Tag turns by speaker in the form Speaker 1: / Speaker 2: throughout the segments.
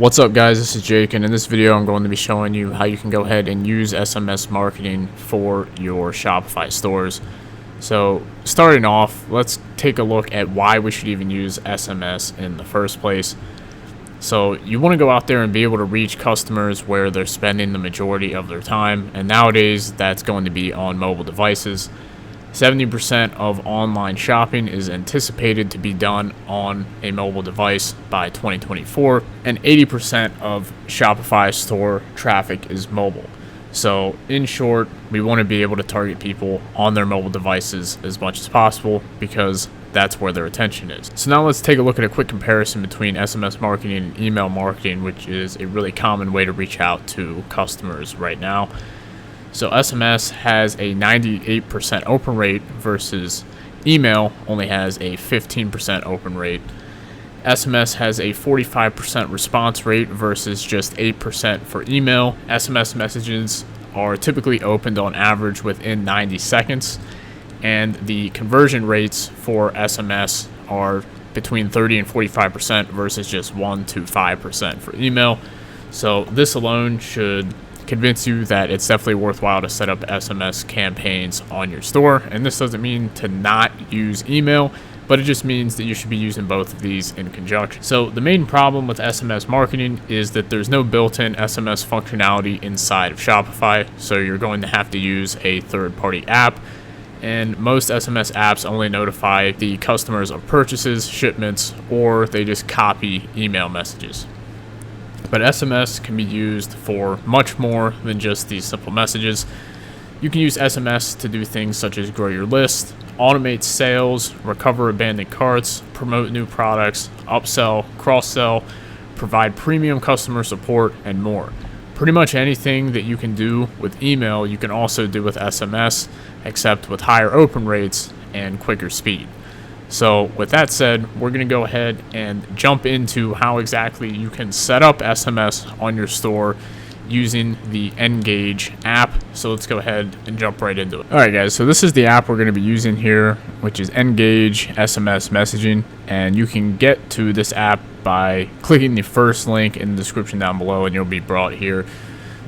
Speaker 1: What's up guys, this is Jake, and in this video I'm going to be showing you how you can go ahead and use SMS marketing for your Shopify stores. So starting off, let's take a look at why we should even use SMS in the first place. So you want to go out there and be able to reach customers where they're spending the majority of their time, and nowadays that's going to be on mobile devices. 70% of online shopping is anticipated to be done on a mobile device by 2024, and 80% of Shopify store traffic is mobile. So in short, we want to be able to target people on their mobile devices as much as possible because that's where their attention is. So now let's take a look at a quick comparison between SMS marketing and email marketing, which is a really common way to reach out to customers right now. So SMS has a 98% open rate versus email only has a 15% open rate. SMS has a 45% response rate versus just 8% for email. SMS messages are typically opened on average within 90 seconds, and the conversion rates for SMS are between 30 and 45% versus just 1 to 5% for email. So this alone should convince you that it's definitely worthwhile to set up SMS campaigns on your store. And this doesn't mean to not use email, but it just means that you should be using both of these in conjunction. So the main problem with SMS marketing is that there's no built-in SMS functionality inside of Shopify, so you're going to have to use a third-party app. And most SMS apps only notify the customers of purchases, shipments, or they just copy email messages. But SMS can be used for much more than just these simple messages. You can use SMS to do things such as grow your list, automate sales, recover abandoned carts, promote new products, upsell, cross-sell, provide premium customer support, and more. Pretty much anything that you can do with email, you can also do with SMS, except with higher open rates and quicker speed. So with that said, we're going to go ahead and jump into how exactly you can set up SMS on your store using the Engage app. So let's go ahead and jump right into it. All right guys, so this is the app we're going to be using here, which is Engage SMS Messaging, and you can get to this app by clicking the first link in the description down below, and you'll be brought here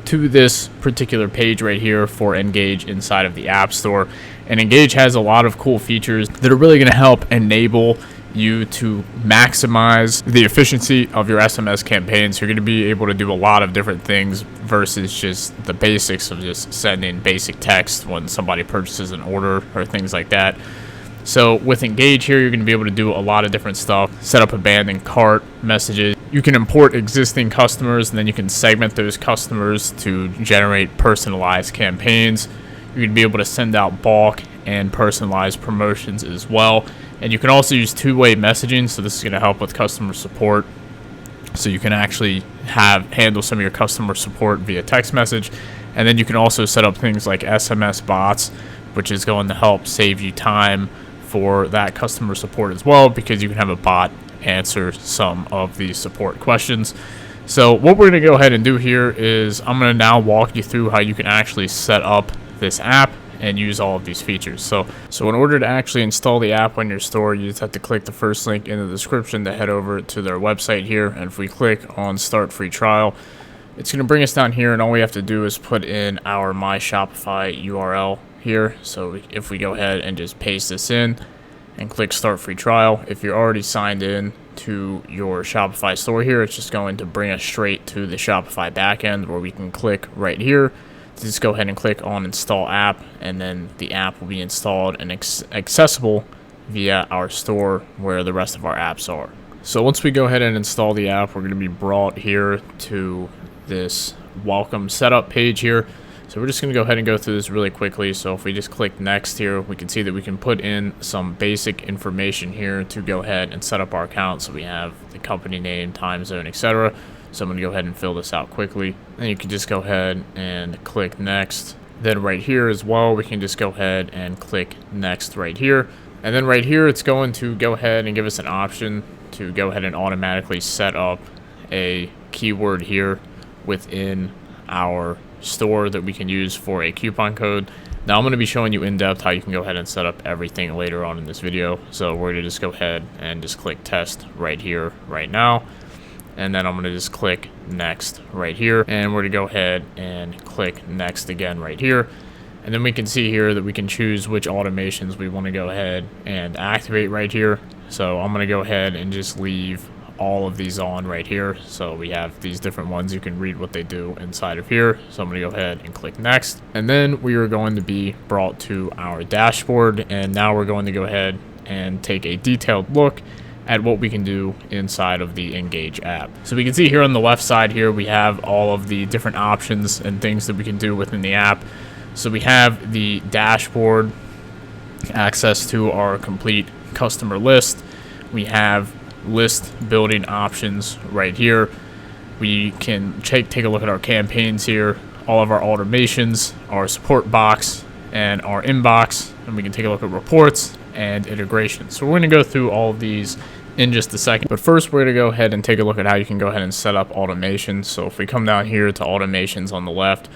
Speaker 1: to this particular page right here for Engage inside of the App Store. And Engage has a lot of cool features that are really going to help enable you to maximize the efficiency of your SMS campaigns. You're going to be able to do a lot of different things versus just the basics of just sending basic text when somebody purchases an order or things like that. So with Engage here, you're going to be able to do a lot of different stuff. Set up abandoned cart messages. You can import existing customers, and then you can segment those customers to generate personalized campaigns. You're going to be able to send out bulk and personalized promotions as well. And you can also use two-way messaging, so this is going to help with customer support. So you can actually handle some of your customer support via text message. And then you can also set up things like SMS bots, which is going to help save you time for that customer support as well, because you can have a bot answer some of the support questions. So what we're going to go ahead and do here is I'm going to now walk you through how you can actually set up this app and use all of these features. So in order to actually install the app on your store, you just have to click the first link in the description to head over to their website here. And if we click on start free trial, it's going to bring us down here, and all we have to do is put in our My Shopify URL here. So if we go ahead and just paste this in and click start free trial, if you're already signed in to your Shopify store here, it's just going to bring us straight to the Shopify backend, where we can click right here to just go ahead and click on install app, and then the app will be installed and accessible via our store where the rest of our apps are. So once we go ahead and install the app, we're going to be brought here to this welcome setup page here. So we're just going to go ahead and go through this really quickly. So if we just click next here, we can see that we can put in some basic information here to go ahead and set up our account. So we have the company name, time zone, etc. So I'm going to go ahead and fill this out quickly. And you can just go ahead and click next. Then right here as well, we can just go ahead and click next right here. And then right here, it's going to go ahead and give us an option to go ahead and automatically set up a keyword here within our store that we can use for a coupon code. Now I'm going to be showing you in depth how you can go ahead and set up everything later on in this video. So we're going to just go ahead and just click test right here, right now. and then I'm going to just click next right here, and we're going to go ahead and click next again right here. And then we can see here that we can choose which automations we want to go ahead and activate right here. So I'm going to go ahead and just leave all of these on right here. So we have these different ones. You can read what they do inside of here. So I'm going to go ahead and click next. And then we are going to be brought to our dashboard. And now we're going to go ahead and take a detailed look at what we can do inside of the Engage app. So we can see here on the left side here, we have all of the different options and things that we can do within the app. So we have the dashboard, access to our complete customer list. We have list building options right here. We can take a look at our campaigns here, all of our automations, our support box, and our inbox. And we can take a look at reports and integration. So we're going to go through all of these in just a second. But first, we're going to go ahead and take a look at how you can go ahead and set up automations. So if we come down here to automations on the left,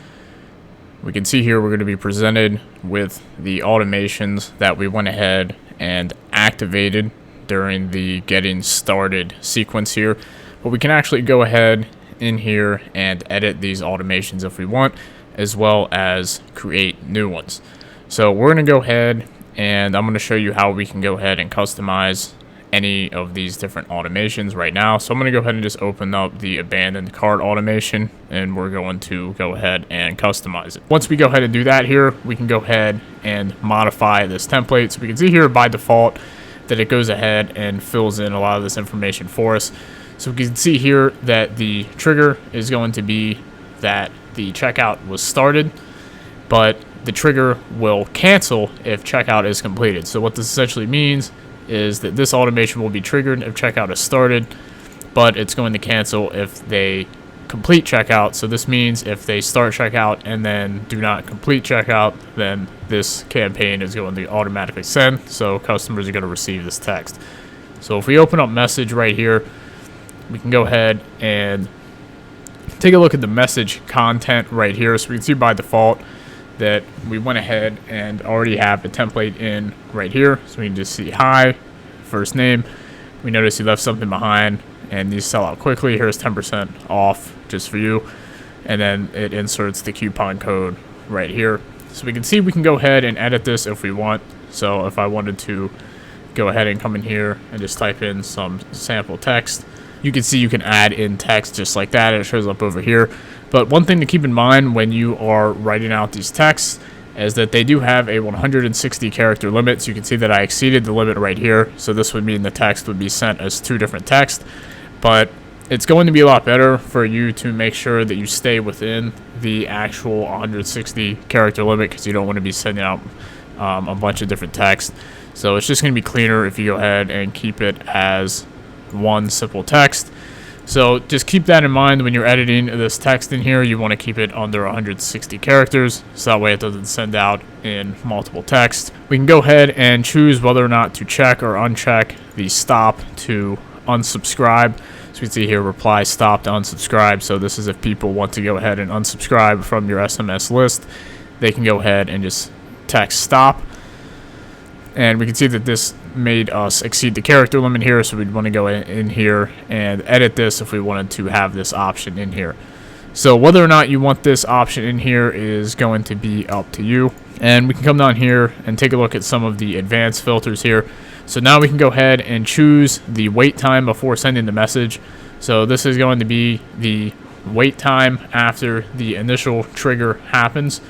Speaker 1: we can see here we're going to be presented with the automations that we went ahead and activated during the getting started sequence here. But we can actually go ahead in here and edit these automations if we want, as well as create new ones. So we're going to go ahead and I'm going to show you how we can go ahead and customize any of these different automations right now. So I'm going to go ahead and just open up the abandoned cart automation, and we're going to go ahead and customize it. Once we go ahead and do that here, we can go ahead and modify this template. So we can see here by default that it goes ahead and fills in a lot of this information for us. So we can see here that the trigger is going to be that the checkout was started, but the trigger will cancel if checkout is completed. So what this essentially means is that this automation will be triggered if checkout is started, but it's going to cancel if they complete checkout. So this means if they start checkout and then do not complete checkout, then this campaign is going to automatically send. So customers are going to receive this text. So if we open up message right here, we can go ahead and take a look at the message content right here. So we can see by default that we went ahead and already have a template in right here. So we can just see hi, first name. We notice you left something behind and these sell out quickly. Here's 10% off just for you. And then it inserts the coupon code right here. So we can see we can go ahead and edit this if we want. So if I wanted to go ahead and come in here and just type in some sample text, you can see you can add in text just like that. It shows up over here. But one thing to keep in mind when you are writing out these texts is that they do have a 160 character limit. So you can see that I exceeded the limit right here. So this would mean the text would be sent as 2 different texts. But it's going to be a lot better for you to make sure that you stay within the actual 160 character limit, because you don't want to be sending out a bunch of different text. So it's just going to be cleaner if you go ahead and keep it as one simple text. So just keep that in mind when you're editing this text in here. You want to keep it under 160 characters, so that way it doesn't send out in multiple text. We can go ahead and choose whether or not to check or uncheck the stop to unsubscribe. So we can see here, reply stop to unsubscribe. So this is if people want to go ahead and unsubscribe from your SMS list, they can go ahead and just text stop. And we can see that this made us exceed the character limit here, so we'd want to go in here and edit this if we wanted to have this option in here. So whether or not you want this option in here is going to be up to you. And we can come down here and take a look at some of the advanced filters here. So now we can go ahead and choose the wait time before sending the message. So this is going to be the wait time after the initial trigger happens.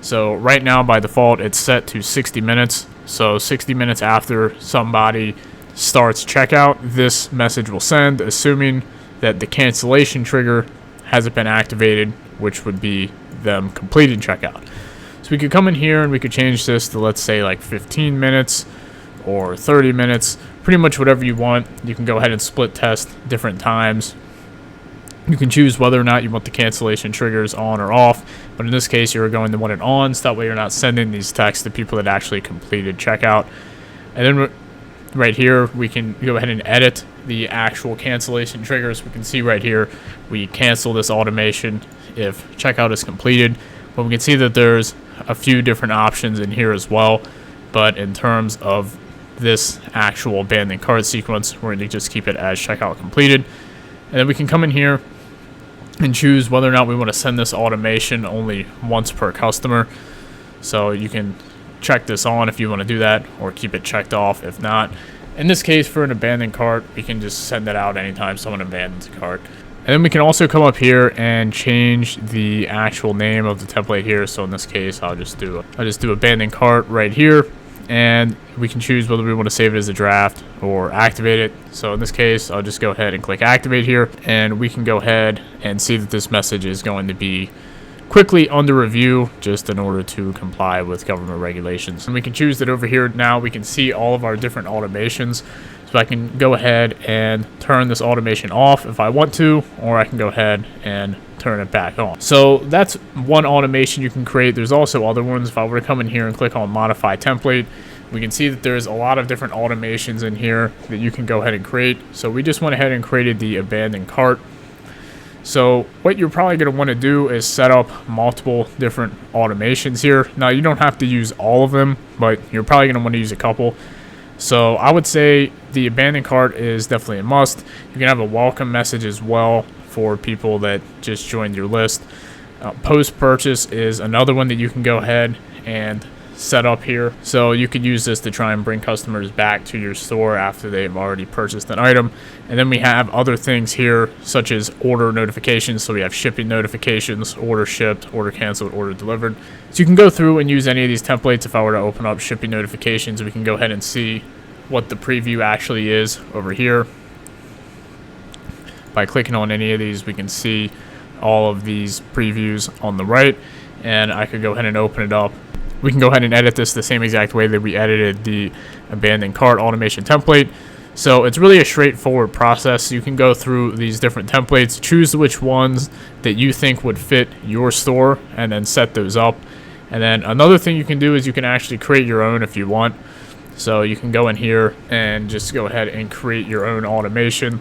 Speaker 1: So right now by default it's set to 60 minutes. So 60 minutes after somebody starts checkout, this message will send, assuming that the cancellation trigger hasn't been activated, which would be them completing checkout. So we could come in here and we could change this to, let's say, like 15 minutes or 30 minutes, pretty much whatever you want. You can go ahead and split test different times. You can choose whether or not you want the cancellation triggers on or off, but in this case you're going to want it on, so that way you're not sending these texts to people that actually completed checkout. And then right here we can go ahead and edit the actual cancellation triggers. We can see right here we cancel this automation if checkout is completed, but we can see that there's a few different options in here as well. But in terms of this actual abandoned cart sequence, we're going to just keep it as checkout completed. And then we can come in here and choose whether or not we want to send this automation only once per customer. So you can check this on if you want to do that, or keep it checked off if not. In this case, for an abandoned cart, we can just send it out anytime someone abandons a cart. And then we can also come up here and change the actual name of the template here. So in this case, I'll just do abandoned cart right here, and we can choose whether we want to save it as a draft or activate it. So in this case, I'll just go ahead and click activate here, and we can go ahead and see that this message is going to be quickly under review, just in order to comply with government regulations. And we can choose that over here. Now we can see all of our different automations. So I can go ahead and turn this automation off if I want to, or I can go ahead and turn it back on. So that's one automation you can create. There's also other ones. If I were to come in here and click on modify template, we can see that there's a lot of different automations in here that you can go ahead and create. So we just went ahead and created the abandoned cart. So what you're probably going to want to do is set up multiple different automations here. Now you don't have to use all of them, but you're probably going to want to use a couple. So I would say the abandoned cart is definitely a must. You can have a welcome message as well for people that just joined your list. Post-purchase is another one that you can go ahead and set up here. So you could use this to try and bring customers back to your store after they've already purchased an item. And then we have other things here, such as order notifications. So we have shipping notifications, order shipped, order canceled, order delivered. So you can go through and use any of these templates. If I were to open up shipping notifications, we can go ahead and see what the preview actually is over here. By clicking on any of these, we can see all of these previews on the right, and I could go ahead and open it up. We can go ahead and edit this the same exact way that we edited the abandoned cart automation template. So it's really a straightforward process. You can go through these different templates, choose which ones that you think would fit your store, and then set those up. And then another thing you can do is you can actually create your own if you want. So you can go in here and just go ahead and create your own automation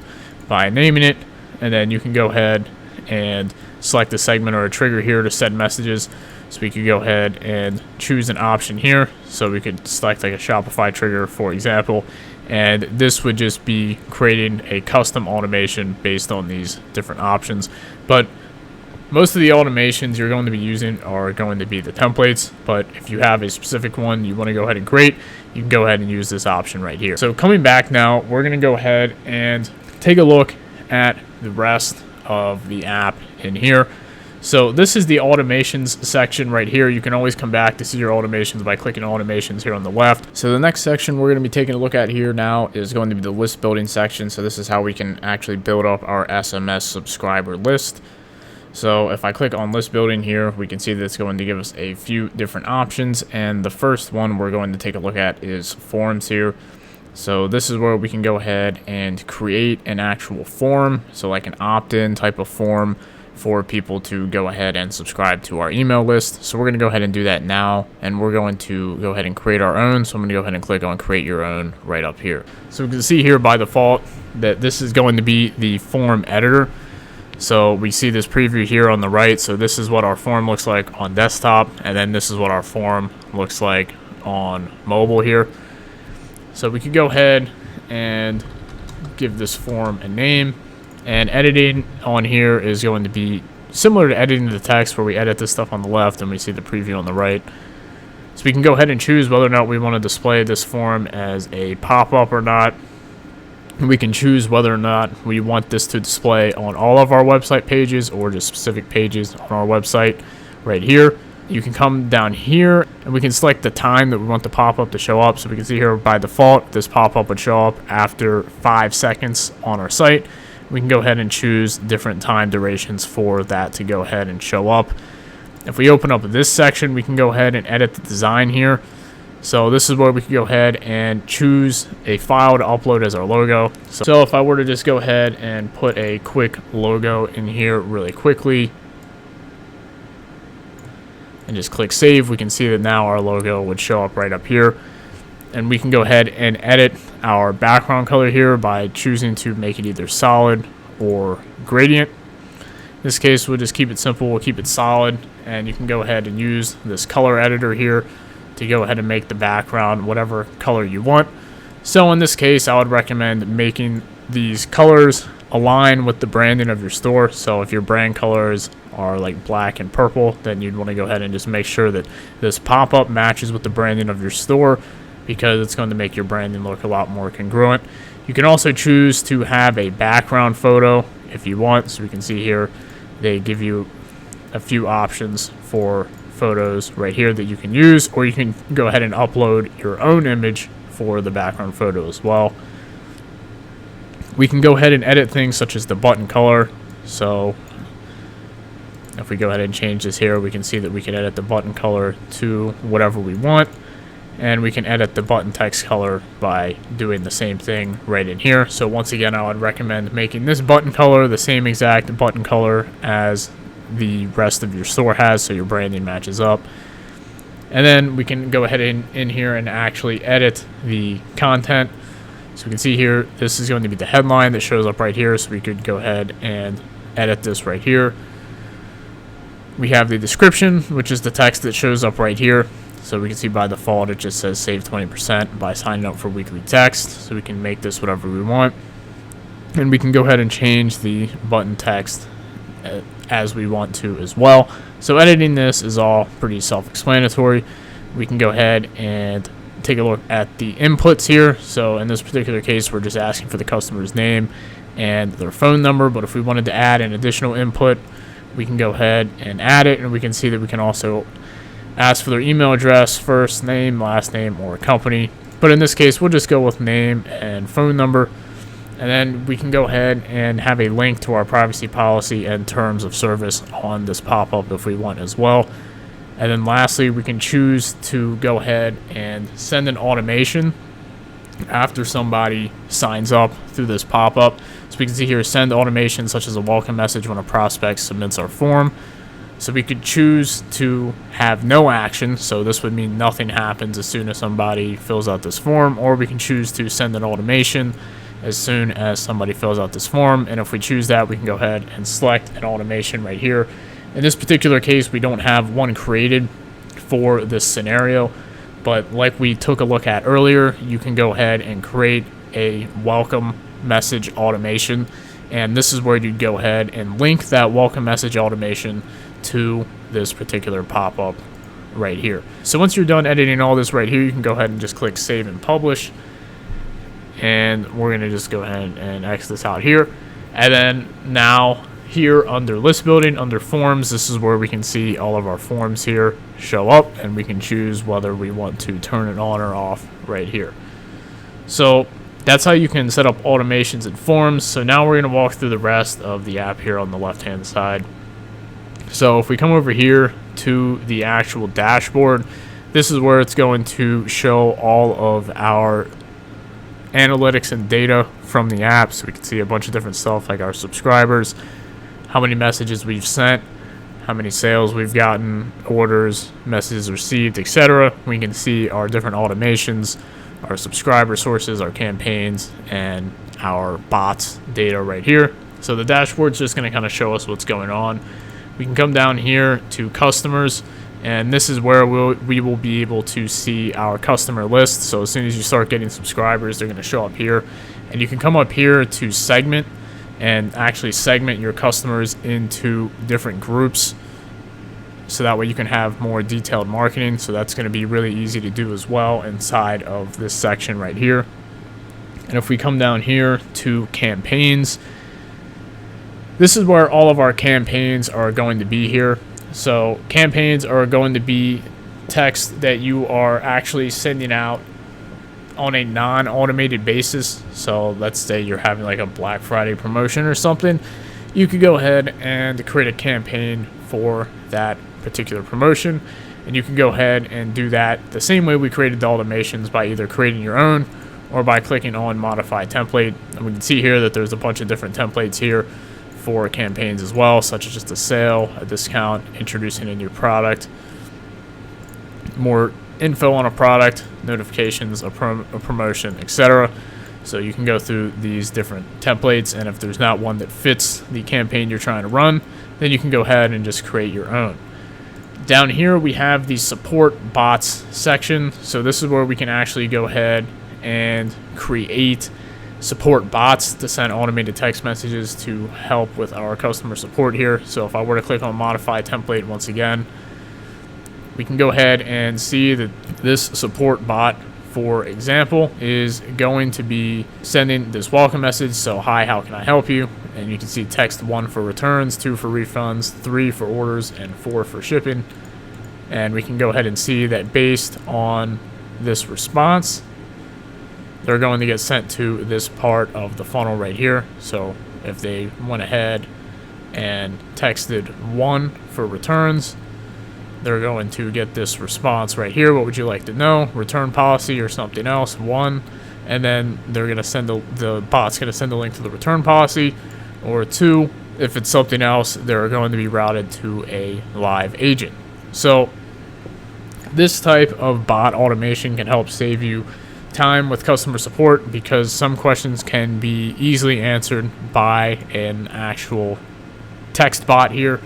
Speaker 1: by naming it, and then you can go ahead and select a segment or a trigger here to send messages. So we could go ahead and choose an option here. So we could select like a Shopify trigger, for example, and this would just be creating a custom automation based on these different options. But most of the automations you're going to be using are going to be the templates, but if you have a specific one you want to go ahead and create, you can go ahead and use this option right here. So coming back now, we're going to go ahead and take a look at the rest of the app in here. So this is the automations section right here. You can always come back to see your automations by clicking automations here on the left. So the next section we're going to be taking a look at here now is going to be the list building section. So this is how we can actually build up our SMS subscriber list. So if I click on list building here, we can see that it's going to give us a few different options. And the first one we're going to take a look at is forms here. So this is where we can go ahead and create an actual form. So like an opt-in type of form for people to go ahead and subscribe to our email list. So we're going to go ahead and do that now, and we're going to go ahead and create our own. So I'm going to go ahead and click on create your own right up here. So we can see here by default that this is going to be the form editor. So we see this preview here on the right. So this is what our form looks like on desktop, and then this is what our form looks like on mobile here. So we could go ahead and give this form a name. And editing on here is going to be similar to editing the text, where we edit this stuff on the left and we see the preview on the right. So we can go ahead and choose whether or not we want to display this form as a pop-up or not. And we can choose whether or not we want this to display on all of our website pages or just specific pages on our website right here. You can come down here and we can select the time that we want the pop-up to show up. So we can see here by default, this pop-up would show up after 5 seconds on our site. We can go ahead and choose different time durations for that to go ahead and show up. If we open up this section, we can go ahead and edit the design here. So this is where we can go ahead and choose a file to upload as our logo. So if I were to just go ahead and put a quick logo in here really quickly and just click save, we can see that now our logo would show up right up here. And we can go ahead and edit our background color here by choosing to make it either solid or gradient. In this case, we'll just keep it simple. We'll keep it solid, and you can go ahead and use this color editor here to go ahead and make the background whatever color you want. So in this case, I would recommend making these colors align with the branding of your store. So if your brand colors are like black and purple, then you'd want to go ahead and just make sure that this pop-up matches with the branding of your store, because it's going to make your branding look a lot more congruent. You can also choose to have a background photo if you want. So we can see here they give you a few options for photos right here that you can use, or you can go ahead and upload your own image for the background photo as well. We can go ahead and edit things such as the button color. So if we go ahead and change this here, we can see that we can edit the button color to whatever we want, and we can edit the button text color by doing the same thing right in here. So once again, I would recommend making this button color the same exact button color as the rest of your store has, so your branding matches up. And then we can go ahead in here and actually edit the content. So we can see here, this is going to be the headline that shows up right here, so we could go ahead and edit this right here. We have the description, which is the text that shows up right here. So we can see by default it just says save 20% by signing up for weekly text. So we can make this whatever we want. And we can go ahead and change the button text as we want to as well. So editing this is all pretty self-explanatory. We can go ahead and take a look at the inputs here. So in this particular case, we're just asking for the customer's name and their phone number. But if we wanted to add an additional input, we can go ahead and add it, and we can see that we can also ask for their email address, first name, last name, or company. But in this case, we'll just go with name and phone number. And then we can go ahead and have a link to our privacy policy and terms of service on this pop-up if we want as well. And then lastly, we can choose to go ahead and send an automation after somebody signs up through this pop-up. So we can see here, send automation such as a welcome message when a prospect submits our form. So we could choose to have no action, so this would mean nothing happens as soon as somebody fills out this form, or we can choose to send an automation as soon as somebody fills out this form. And if we choose that, we can go ahead and select an automation right here. In this particular case, we don't have one created for this scenario, but like we took a look at earlier, you can go ahead and create a welcome message automation, and this is where you'd go ahead and link that welcome message automation to this particular pop-up right here. So once you're done editing all this right here, you can go ahead and just click save and publish, and we're going to just go ahead and X this out here. And then now here under list building, under forms, this is where we can see all of our forms here show up, and we can choose whether we want to turn it on or off right here. So that's how you can set up automations and forms. So now we're going to walk through the rest of the app here on the left hand side. So if we come over here to the actual dashboard, this is where it's going to show all of our analytics and data from the app. So we can see a bunch of different stuff like our subscribers, how many messages we've sent, how many sales we've gotten, orders, messages received, etc. We can see our different automations, our subscriber sources, our campaigns, and our bots data right here. So the dashboard's just going to kind of show us what's going on. We can come down here to customers, and this is where we will be able to see our customer list. So as soon as you start getting subscribers, they're going to show up here, and you can come up here to segment and actually segment your customers into different groups, so that way you can have more detailed marketing. So that's going to be really easy to do as well inside of this section right here. And if we come down here to campaigns, this is where all of our campaigns are going to be here. So campaigns are going to be text that you are actually sending out on a non-automated basis. So let's say you're having like a Black Friday promotion or something. You could go ahead and create a campaign for that particular promotion, and you can go ahead and do that the same way we created the automations, by either creating your own or by clicking on modify template. And we can see here that there's a bunch of different templates here for campaigns as well, such as just a sale, a discount, introducing a new product, more info on a product, notifications, a promotion, etc. So you can go through these different templates, and if there's not one that fits the campaign you're trying to run, then you can go ahead and just create your own. Down here we have the support bots section. So this is where we can actually go ahead and create support bots to send automated text messages to help with our customer support here. So if I were to click on modify template once again, we can go ahead and see that this support bot, for example, is going to be sending this welcome message. So, hi, how can I help you? And you can see text 1 for returns, 2 for refunds, 3 for orders, and 4 for shipping. And we can go ahead and see that based on this response, they're going to get sent to this part of the funnel right here. So if they went ahead and texted 1 for returns, they're going to get this response right here. What would you like to know? Return policy or something else, 1. And then they're going to send the bot's going to send a link to the return policy. Or 2, if it's something else, they're going to be routed to a live agent. So this type of bot automation can help save you time with customer support, because some questions can be easily answered by an actual text bot here.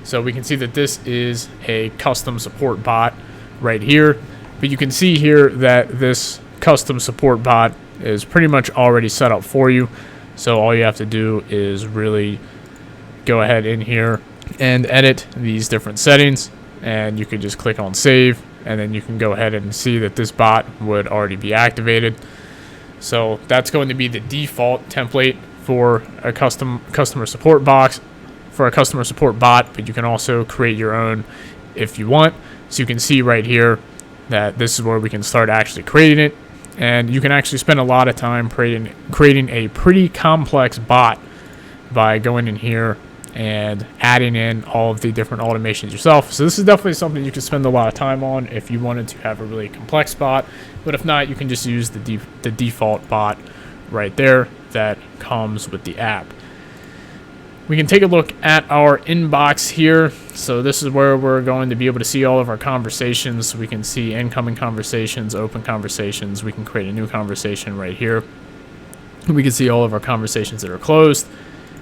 Speaker 1: So we can see that this is a custom support bot right here, but you can see here that this custom support bot is pretty much already set up for you. So all you have to do is really go ahead in here and edit these different settings, and you can just click on save, and then you can go ahead and see that this bot would already be activated. So that's going to be the default template for a customer support box, for a customer support bot, but you can also create your own if you want. So you can see right here that this is where we can start actually creating it, and you can actually spend a lot of time creating a pretty complex bot by going in here and adding in all of the different automations yourself. So this is definitely something you can spend a lot of time on if you wanted to have a really complex bot. But if not, you can just use the default bot right there that comes with the app. We can take a look at our inbox here. So this is where we're going to be able to see all of our conversations. We can see incoming conversations, open conversations. We can create a new conversation right here. We can see all of our conversations that are closed.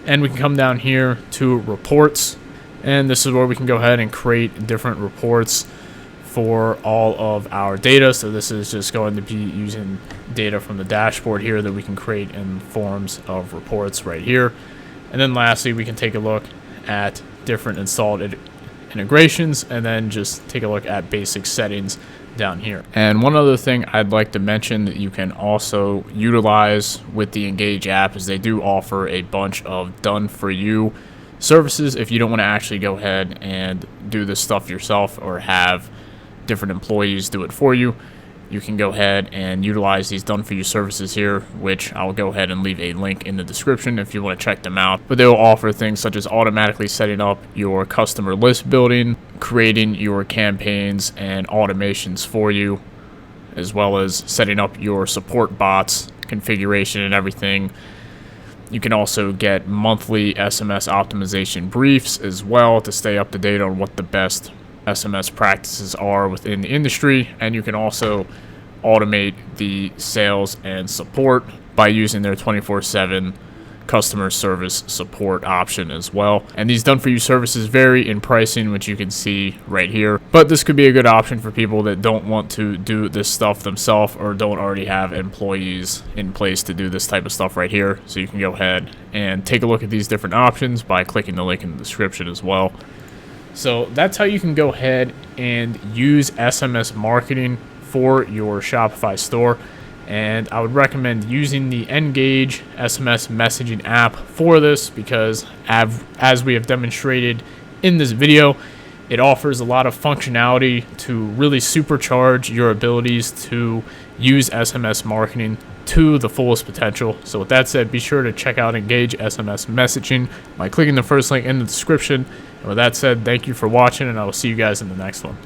Speaker 1: And we can come down here to reports, and this is where we can go ahead and create different reports for all of our data. So this is just going to be using data from the dashboard here that we can create in forms of reports right here. And then lastly, we can take a look at different installed integrations, and then just take a look at basic settings down here. And one other thing I'd like to mention that you can also utilize with the Engage app is they do offer a bunch of done for you services. If you don't want to actually go ahead and do this stuff yourself or have different employees do it for you, you can go ahead and utilize these done for you services here, which I'll go ahead and leave a link in the description if you want to check them out. But they'll offer things such as automatically setting up your customer list building, creating your campaigns and automations for you, as well as setting up your support bots, configuration and everything. You can also get monthly SMS optimization briefs as well to stay up to date on what the best SMS practices are within the industry, and you can also automate the sales and support by using their 24/7 customer service support option as well. And these done for you services vary in pricing, which you can see right here, but this could be a good option for people that don't want to do this stuff themselves or don't already have employees in place to do this type of stuff right here. So you can go ahead and take a look at these different options by clicking the link in the description as well. So that's how you can go ahead and use SMS marketing for your Shopify store. And I would recommend using the Engage SMS messaging app for this, because as we have demonstrated in this video, it offers a lot of functionality to really supercharge your abilities to use SMS marketing to the fullest potential. So with that said, be sure to check out Engage SMS messaging by clicking the first link in the description. And with that said, thank you for watching, and I will see you guys in the next one.